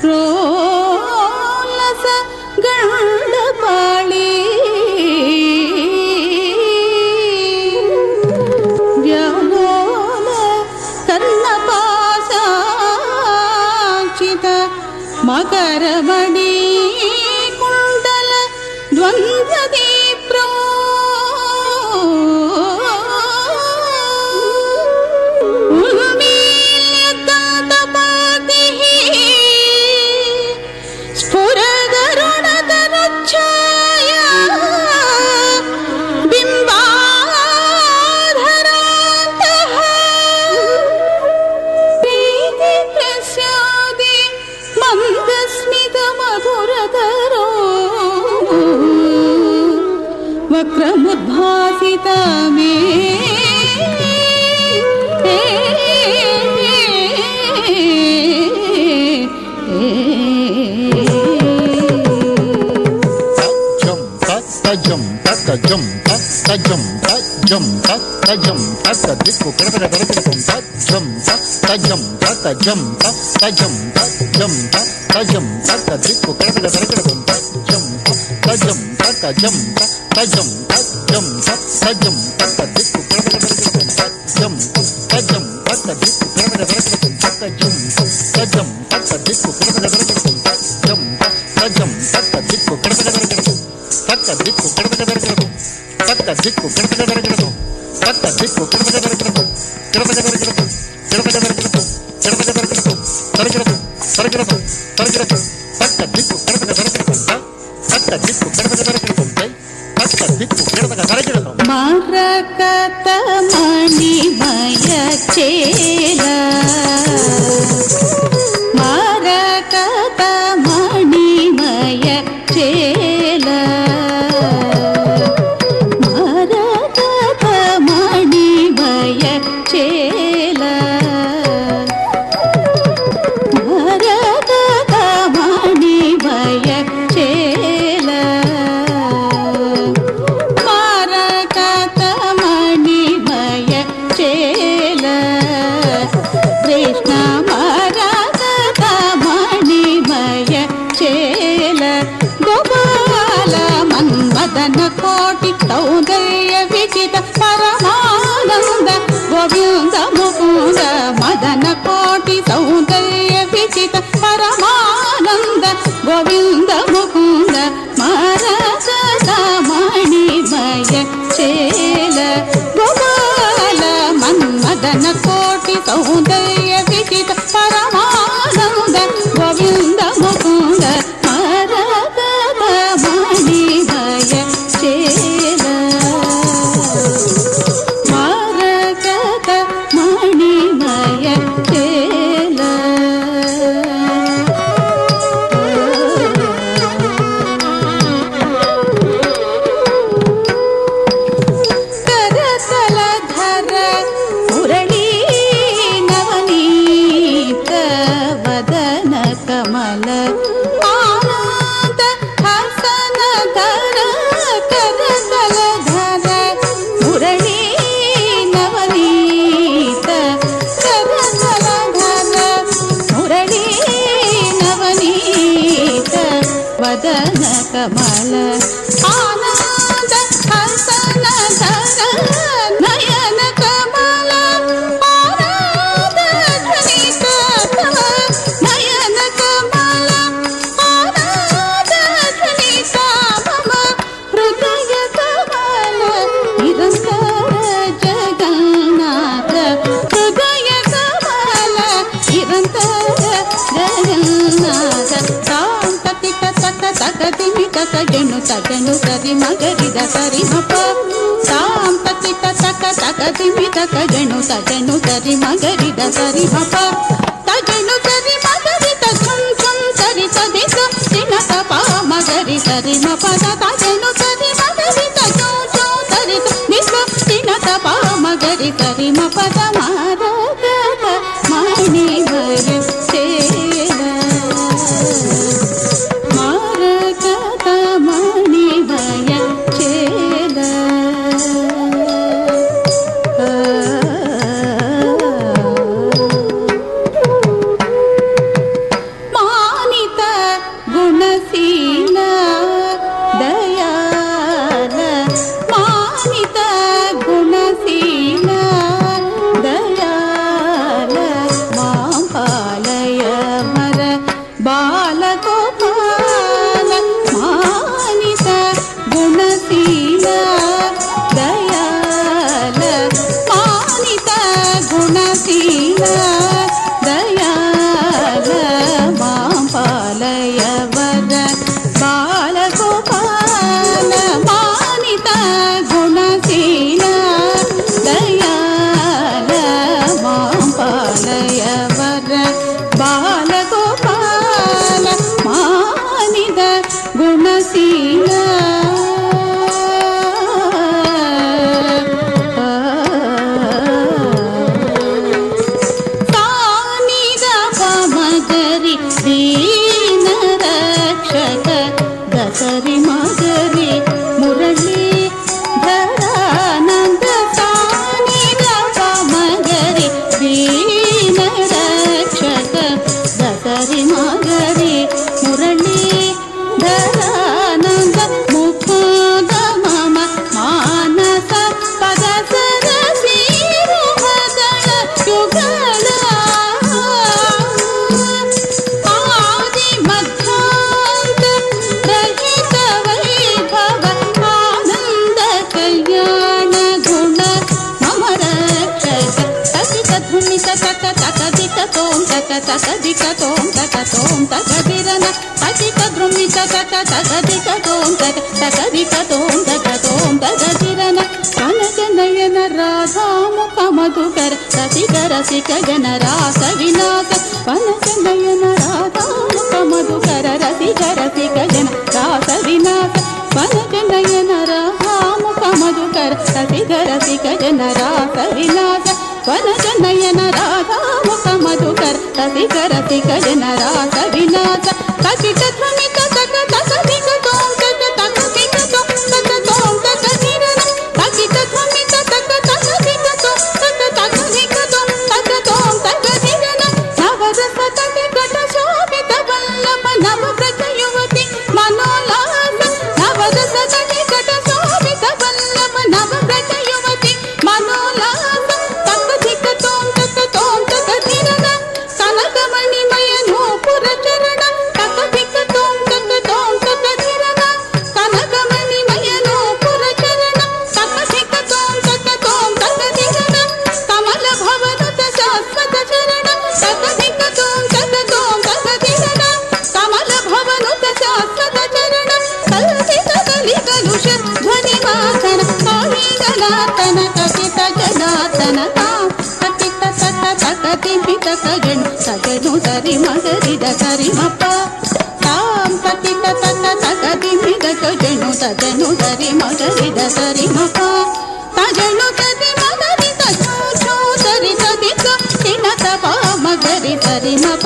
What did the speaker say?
ರೋಲಸ ಗಂಡಪಾಳಿ ವ್ಯಾಲೋಲ ಕರ್ಣಪಾಸಾಚಿತ ಮಕರಮಣಿ ಕುಂಡಲ ದ್ವಂದ್ವದೀಪ್ರೋ वक्रमुद्भासित मे ಮರಕತ ಮಣಿಮಯ ಚೇಲ ಮರಕತ ಮಣಿಮಯ ಚೇಲ ಮರಕತ ಮಣಿಮಯ ಚೇಲ ಮರಕತ ಮಣಿಮಯ ಚೇಲ ಕೃಷ್ಣ ಮರಕತ ಮಣಿಮಯ ಚೇಲ ಗೋಪಾಲ ಮನ್ಮದನ ಕೋಟಿ ಸೌಂದರ್ಯ ವಿಚಿತ ಪರಮಾನಂದ ಗೋವಿಂದ ಮುಕುಂದ ಮದನ ಕೋಟಿ ಸೌಂದರ್ಯ ವಿಚಿತ ಪರಮಾನಂದ ಗೋವಿಂದ ಮುಕುಂದ ಮರಕತ ಮಣಿಮಯ ಚೇಲ ಗೋಪಾಲ ಮನ್ಮದನ ಕೋಟಿ ಸೌಂದರ್ಯ ವಿಚಿತ ಪರಮಾನಂದ ಗೋವಿಂದ ಮುಕುಂದ ಮರಕತ ಮಣಿಮಯ ಚೇಲ ಮರಕತ ಮಣಿಮಯ ಚೇಲ ಕಮಲ ಆನಂದ ಹಸನ ಧರ ಕರತಲ ಧರ ಮುರಳಿ ನವನೀತ ಕರತಲ ಧರ ಮುರಳಿ ನವನೀತ ವದನ ಕಮಲ ಆನಂದ ಹಸನ ಧರ ನಯನ ಕಮಲ ಆನಂದ ಧ್ವನಿತ ನಯನ ಕಮಲ ಆನಂದ ಧ್ವನಿತ ಮಮ ಹೃದಯ ಕಮಲ ನಿರಂತರ ಜಗನ್ನಾಥ ಹೃದಯ ಕಮಲ ನಿರಂತರ ಜಗನ್ನಾಥ ತಾಂ ತಕಿಟ ತಕ ತಕ ತಿಮಿ ತಕ ಜನು ತಜನು ಸರಿ ಮಗರಿದ ಸರಿ ಮಪ ತಾಂ ತಕಿಟ ತಕ ತಕ ತಿಮಿ ತಕ ಜನು ತಜನು ಸರಿ ಮಗರಿದ ಸರಿ ಮಪ ತಜನು ಸರಿ ಮಗರಿದ ಝಂ ಝಂ ಸರಿ ಸದಿಸ ಸಿನ ತಪ ಮಗರಿ ಸರಿ ಮಪ ತಜನು ಸರಿ ಮಗರಿದ ಜೋ ಜೋ ಸರಿ ನಿಸ ಸಿನ ತಪ ಮಗರಿ ಸರಿ ಮಪ ಮಾರಕತ ಮಣಿಮಯ ಚೇಲ ಮಾರಕತ ಮಣಿಮಯ ಚೇಲ ಮಾನ తకదిక తోం తక తోం తకదిరన తకిక ద్రుమిత తక తకదిక తోం తక తకదిక తోం తక తోం తకదిరన కనక నయన రాధాముఖ మధుకర రసిక రసిక జన రాస వినాశ కనక నయన రాధాముఖ మధుకర రసిక రసిక జన రాస వినాశ కనక నయన రాధాముఖ మధుకర రసిక రసిక జన రాస వినాశ కనక నయన రాధాముఖ మధుకర రసిక రసిక జన రాస వినాశ తకిట ధ్వనిత తక తకదిక తోం తక తకదిక తోం తక తోం తకదిరన తకిట ధ్వనిత తక తకదిక తోం తక తకదిక తోం తక తోం తకదిరన నవరస తటికట శోభిత వల్లభ నవవ్రత యువతి మనోల్లాస నవరస తటికట శోభిత వల్లభ నవవ్రత యువతి మనోల్లాస తకదిక తోం తకదిరన కనకమణిమయ నూపుర చరణ తకదిక తోం తకదిరన కనకమణిమయ నూపుర చరణ తకదిక తోం తకదిరన కమల భవనుత శాశ్వత చరణ తకదిక తోం తకదిరన కమల భవనుత శాశ్వత చరణ కల్పిత కలికలుష ధ్వని మాతన కాళీగలాతన కకిత జలాతన తకిత తక తకతిమిత కజను సజను సరి మగరిద సరి మప తాం తకిత తక తకతిమిత కజను సజను సరి మగరిద సరి మప తజను సరి మగరిద చో సరి సరి తిన తప మగరి సరి మప